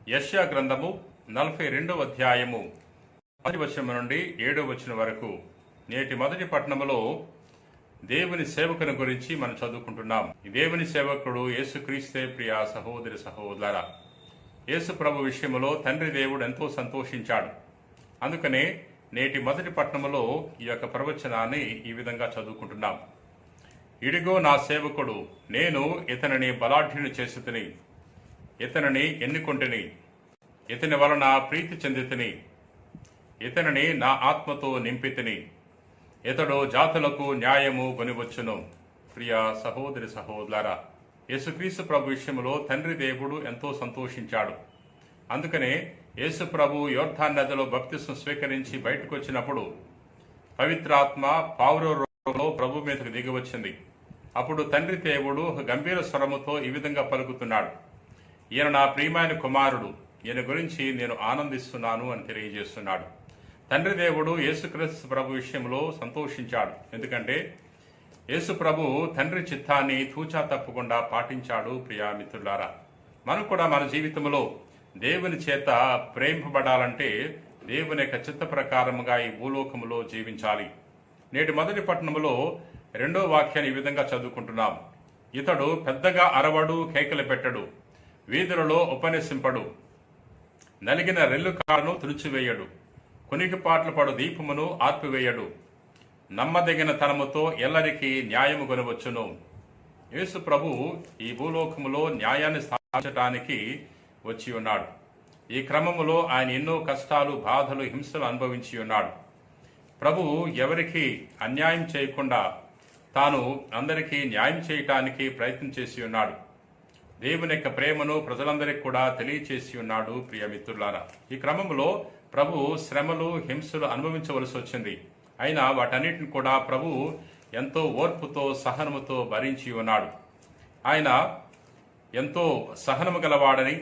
యెషయా గ్రంథము 42వ అధ్యాయము 1వ వచనం నుండి 7వ వచనం వరకు నేటి మొదటి పట్టణములో దేవుని సేవకుని గురించి మనం చదువుకుంటున్నాం. ఈ దేవుని సేవకుడు యేసుక్రీస్తే. ప్రియ సహోదరి సహోదరులారా, యేసు ప్రభు విషయములో తండ్రి దేవుడు ఎంతో సంతోషించాడు. అందుకనే నేటి మొదటి పట్టణములో ఈ యొక్క ప్రవచనాన్ని ఈ విధంగా చదువుకుంటున్నాం. ఇడిగో నా సేవకుడు, నేను ఇతనిని బలాఢ్యుని చేసితిని, ఇతనిని ఎన్నుకొంటిని, ఇతని వలన ప్రీతి చెందితిని, ఇతనిని నా ఆత్మతో నింపితిని, ఇతడు జాతులకు న్యాయము కొనివచ్చును. ప్రియ సహోదరి సహోదరులారా, యేసుక్రీస్తు ప్రభు విషయంలో తండ్రి దేవుడు ఎంతో సంతోషించాడు. అందుకనే యేసు ప్రభు యోర్దాను నదిలో బాప్తిస్మం స్వీకరించి బయటకు వచ్చినప్పుడు పవిత్రాత్మ పావుర రూపంలో ప్రభు మీదకు దిగివచ్చింది. అప్పుడు తండ్రి దేవుడు గంభీర స్వరముతో ఈ విధంగా పలుకుతున్నాడు, ఈయన నా ప్రియమైన కుమారుడు, ఈయన గురించి నేను ఆనందిస్తున్నాను అని తెలియజేస్తున్నాడు. తండ్రి దేవుడు యేసుక్రీస్తు ప్రభు విషయంలో సంతోషించాడు. ఎందుకంటే యేసు ప్రభు తండ్రి చిత్తాన్ని తూచా తప్పకుండా పాటించాడు. ప్రియా మిత్రులారా, మనం కూడా మన జీవితంలో దేవుని చేత ప్రేమింపబడాలంటే దేవుని యొక్క చిత్త ప్రకారముగా ఈ భూలోకములో జీవించాలి. నేటి మొదటి పట్టణములో 2వ వాక్యాన్ని ఈ విధంగా చదువుకుంటున్నాం. ఇతడు పెద్దగా అరవడు, కేకలు పెట్టడు, వీధులలో ఉపన్యసింపడు, నలిగిన రెల్లు కాడను తుడిచివేయడు, కునికిపాట్లు పడు దీపమును ఆర్పివేయడు, నమ్మదగిన తనముతో ఎల్లరికి న్యాయము కొనవచ్చును. యేసు ప్రభు ఈ భూలోకములో న్యాయాన్ని స్థాపించడానికి వచ్చి ఉన్నాడు. ఈ క్రమములో ఆయన ఎన్నో కష్టాలు, బాధలు, హింసలు అనుభవించి ఉన్నాడు. ప్రభు ఎవరికి అన్యాయం చేయకుండా తాను అందరికీ న్యాయం చేయటానికి ప్రయత్నం చేసి ఉన్నాడు. దేవుని యొక్క ప్రేమను ప్రజలందరికీ కూడా తెలియచేసి ఉన్నాడు. ప్రియ మిత్రులారా, ఈ క్రమంలో ప్రభు శ్రమలు, హింసలు అనుభవించవలసి వచ్చింది. అయినా వాటన్నిటిని కూడా ప్రభు ఎంతో ఓర్పుతో, సహనముతో భరించి ఉన్నాడు. ఆయన ఎంతో సహనము గలవాడని,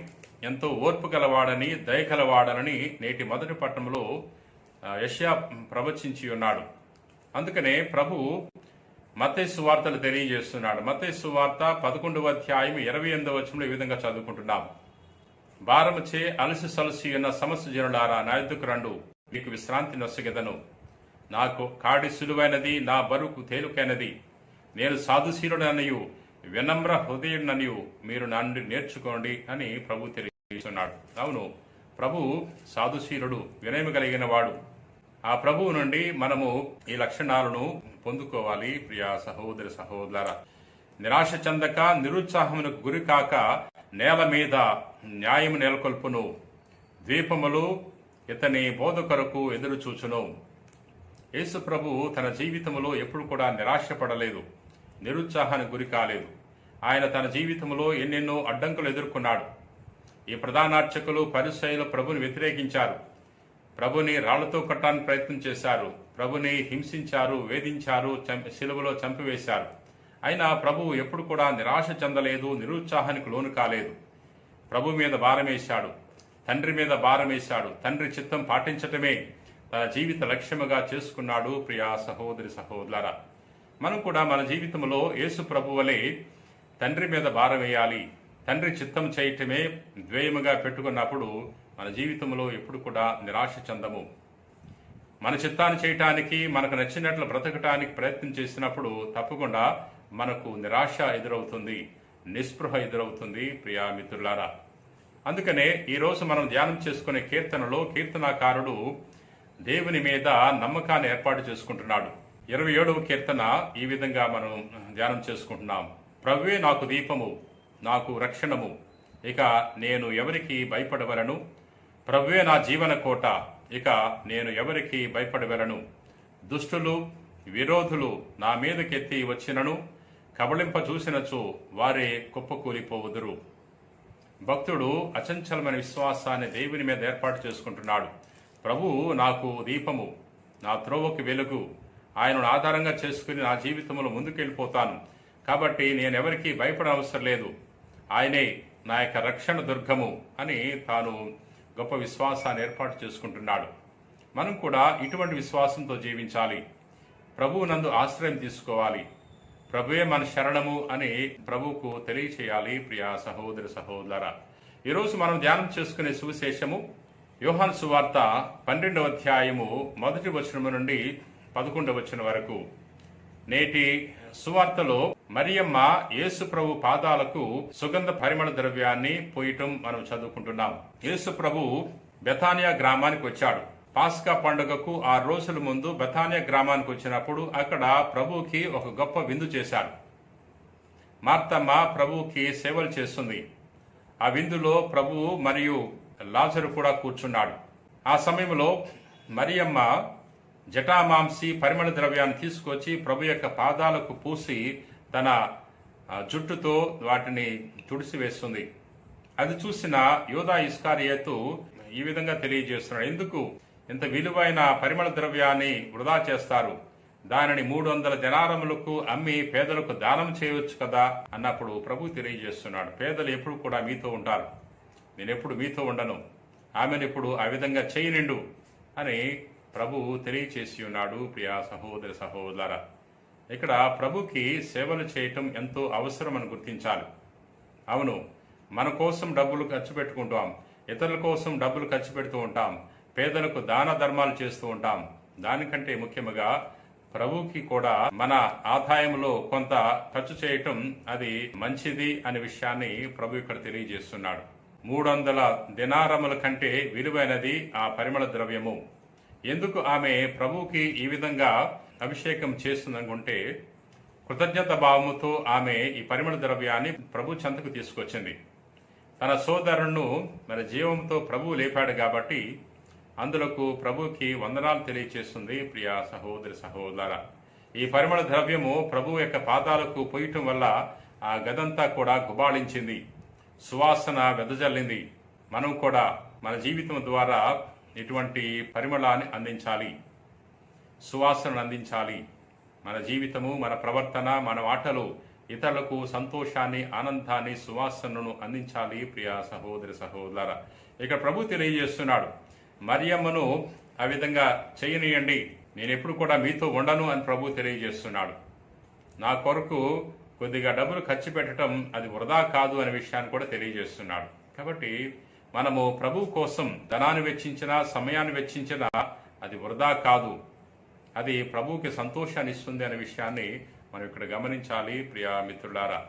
ఎంతో ఓర్పు గలవాడని, దయ గలవాడని నేటి మొదటి పట్టణంలో యెషయా ప్రవచించి ఉన్నాడు. అందుకనే ప్రభు మత్తయి సువార్తలు తెలియజేస్తున్నాడు. మత్తయి సువార్త 11వ అధ్యాయం 28వ వచనంలో ఈ విధంగా చదువుకుంటున్నాం. భారముచే అలసి సలసి ఉన్న సమస్త జనులారా, నా యొద్దకు రండు, మీకు విశ్రాంతి నొసగెదను. నాకు కాడి సులువైనది, నా బరువు తేలికైనది. నేను సాధుశీలుడనయు వినమ్ర హృదయుడనయు మీరు నా నుండి నేర్చుకోండి అని ప్రభు తెలియజేస్తున్నాడు. అవును, ప్రభు సాధుశీలుడు, వినయము కలిగిన వాడు. ఆ ప్రభువు నుండి మనము ఈ లక్షణాలను పొందుకోవాలి. ప్రియ సహోదరి సహోదరులారా, నిరాశ చెందక, నిరుత్సాహమునకు గురి కాక నేల మీద న్యాయము నెలకొల్పును. ద్వీపములు ఇతని బోధ కొరకు ఎదురు చూచును. యేసు ప్రభు తన జీవితంలో ఎప్పుడు కూడా నిరాశపడలేదు, నిరుత్సాహానికి గురి కాలేదు. ఆయన తన జీవితంలో ఎన్నెన్నో అడ్డంకులు ఎదుర్కొన్నాడు. ఈ ప్రధానార్చకులు, పరిసయ్యులు ప్రభుని వ్యతిరేకించారు, ప్రభుని రాళ్లతో కొట్టడానికి ప్రయత్నం చేశారు, ప్రభుని హింసించారు, వేధించారు, శిలువలో చంపివేశారు. అయినా ప్రభువు ఎప్పుడు కూడా నిరాశ చెందలేదు, నిరుత్సాహానికి లోను కాలేదు. ప్రభు మీద భారమేశాడు, తండ్రి మీద భారమేశాడు. తండ్రి చిత్తం పాటించటమే తన జీవిత లక్ష్యముగా చేసుకున్నాడు. ప్రియా సహోదరి సహోదరులారా, మనం కూడా మన జీవితంలో యేసు ప్రభు వలె తండ్రి మీద భారం వేయాలి. తండ్రి చిత్తం చేయటమే ధ్యేయముగా పెట్టుకున్నప్పుడు మన జీవితంలో ఎప్పుడు కూడా నిరాశ చెందము. మన చిత్తాన్ని చేయటానికి, మనకు నచ్చినట్లు బ్రతకటానికి ప్రయత్నం చేసినప్పుడు తప్పకుండా మనకు నిరాశ ఎదురవుతుంది, నిస్పృహ ఎదురవుతుంది. ప్రియా మిత్రులారా, అందుకనే ఈరోజు మనం ధ్యానం చేసుకునే కీర్తనలో కీర్తనాకారుడు దేవుని మీద నమ్మకాన్ని ఏర్పాటు చేసుకుంటున్నాడు. 27వ కీర్తన ఈ విధంగా మనం ధ్యానం చేసుకుంటున్నాం. ప్రభువే నాకు దీపము, నాకు రక్షణము, ఇక నేను ఎవరికి భయపడవలను. ప్రభువే నా జీవన కోట, ఇక నేను ఎవరికి భయపడవలను. దుష్టులు, విరోధులు నా మీదకెత్తి వచ్చినను, కబళింప చూసినచో వారే కుప్పకూలిపోవుదురు. భక్తుడు అచంచలమైన విశ్వాసాన్ని దేవుని మీద ఏర్పాటు చేసుకుంటున్నాడు. ప్రభు నాకు దీపము, నా త్రోవకు వెలుగు, ఆయనను ఆధారంగా చేసుకుని నా జీవితంలో ముందుకెళ్ళిపోతాను. కాబట్టి నేనెవరికి భయపడవసరం లేదు, ఆయనే నా యొక్క రక్షణ దుర్గము అని తాను గొప్ప విశ్వాసాన్ని ఏర్పాటు చేసుకుంటున్నాడు. మనం కూడా ఇటువంటి విశ్వాసంతో జీవించాలి. ప్రభువు నందు ఆశ్రయం తీసుకోవాలి. ప్రభువే మన శరణము అని ప్రభువుకు తెలియచేయాలి. ప్రియా సహోదరి సహోదరులారా, ఈరోజు మనం ధ్యానం చేసుకునే సువిశేషము యోహాను సువార్త 12వ అధ్యాయము 1వ వచనము నుండి 11వ వచనం వరకు. నేటి సువార్తలో మరియమ్మ యేసు ప్రభు పాదాలకు సుగంధ పరిమళ ద్రవ్యాన్ని పోయటం మనం చదువుకుంటున్నాం. యేసు ప్రభు బెతానియా గ్రామానికి వచ్చాడు. పాస్కా పండుగకు 6 రోజుల ముందు బెతానియా గ్రామానికి వచ్చినప్పుడు అక్కడ ప్రభువుకి ఒక గొప్ప విందు చేశాడు. మార్తమ్మ ప్రభువుకి సేవలు చేస్తుంది. ఆ విందులో ప్రభువు మరియు లాజరు కూడా కూర్చున్నాడు. ఆ సమయంలో మరియమ్మ జటామాంసి పరిమళ ద్రవ్యాన్ని తీసుకొచ్చి ప్రభు యొక్క పాదాలకు పూసి తన జుట్టుతో వాటిని తుడిసివేస్తుంది. అది చూసిన యూదా ఇస్కారియోతు ఈ విధంగా తెలియజేస్తున్నాడు, ఎందుకు ఇంత విలువైన పరిమళ ద్రవ్యాన్ని వృధా చేస్తారు? దానిని 300 దెనారములకు అమ్మి పేదలకు దానం చేయవచ్చు కదా అన్నప్పుడు ప్రభు తెలియజేస్తున్నాడు, పేదలు ఎప్పుడు కూడా మీతో ఉంటారు, నేను ఎప్పుడు మీతో ఉండను, ఆమెను ఇప్పుడు ఆ విధంగా చేయనిండు అని ప్రభు తెలియచేసి ఉన్నాడు. ప్రియా సహోదర సహోదర, ఇక్కడ ప్రభుకి సేవలు చేయటం ఎంతో అవసరం అని గుర్తించాలి. అవును, మన కోసం డబ్బులు ఖర్చు పెట్టుకుంటాం, ఇతరుల కోసం డబ్బులు ఖర్చు పెడుతూ ఉంటాం, పేదలకు దాన ధర్మాలు చేస్తూ ఉంటాం. దానికంటే ముఖ్యంగా ప్రభుకి కూడా మన ఆదాయంలో కొంత ఖర్చు చేయటం అది మంచిది అనే విషయాన్ని ప్రభు ఇక్కడ తెలియజేస్తున్నాడు. 300 దినారముల కంటే విలువైనది ఆ పరిమళ ద్రవ్యము. ఎందుకు ఆమె ప్రభుకి ఈ విధంగా అభిషేకం చేస్తుందనుకుంటే, కృతజ్ఞత భావముతో ఆమె ఈ పరిమళ ద్రవ్యాన్ని ప్రభు చెంతకు తీసుకొచ్చింది. తన సోదరును మన జీవంతో ప్రభువు లేపాడు కాబట్టి అందులకు ప్రభుకి వందనాలు తెలియచేస్తుంది. ప్రియా సహోదరి సహోదర, ఈ పరిమళ ద్రవ్యము ప్రభు యొక్క పాదాలకు పోయటం వల్ల ఆ గదంతా కూడా గుబాళించింది, సువాసన వెదజల్లింది. మనం కూడా మన జీవితం ద్వారా ఇటువంటి పరిమళాన్ని అందించాలి, సువాసనను అందించాలి. మన జీవితము, మన ప్రవర్తన, మన మాటలు ఇతరులకు సంతోషాన్ని, ఆనందాన్ని, సువాసనను అందించాలి. ప్రియా సహోదరి సహోదర, ఇక్కడ ప్రభు తెలియజేస్తున్నాడు, మరియమ్మను ఆ విధంగా చేయనీయండి, నేను ఎప్పుడు కూడా మీతో ఉండను అని ప్రభు తెలియజేస్తున్నాడు. నా కొరకు కొద్దిగా డబ్బులు ఖర్చు పెట్టడం అది వృధా కాదు అనే విషయాన్ని కూడా తెలియజేస్తున్నాడు. కాబట్టి మనము ప్రభు కోసం ధనాన్ని వెచ్చించినా, సమయాన్ని వెచ్చించినా అది వృధా కాదు, అది ప్రభువుకి సంతోషాన్ని ఇస్తుంది అనే విషయాన్ని మనం ఇక్కడ గమనించాలి. ప్రియా మిత్రులారా,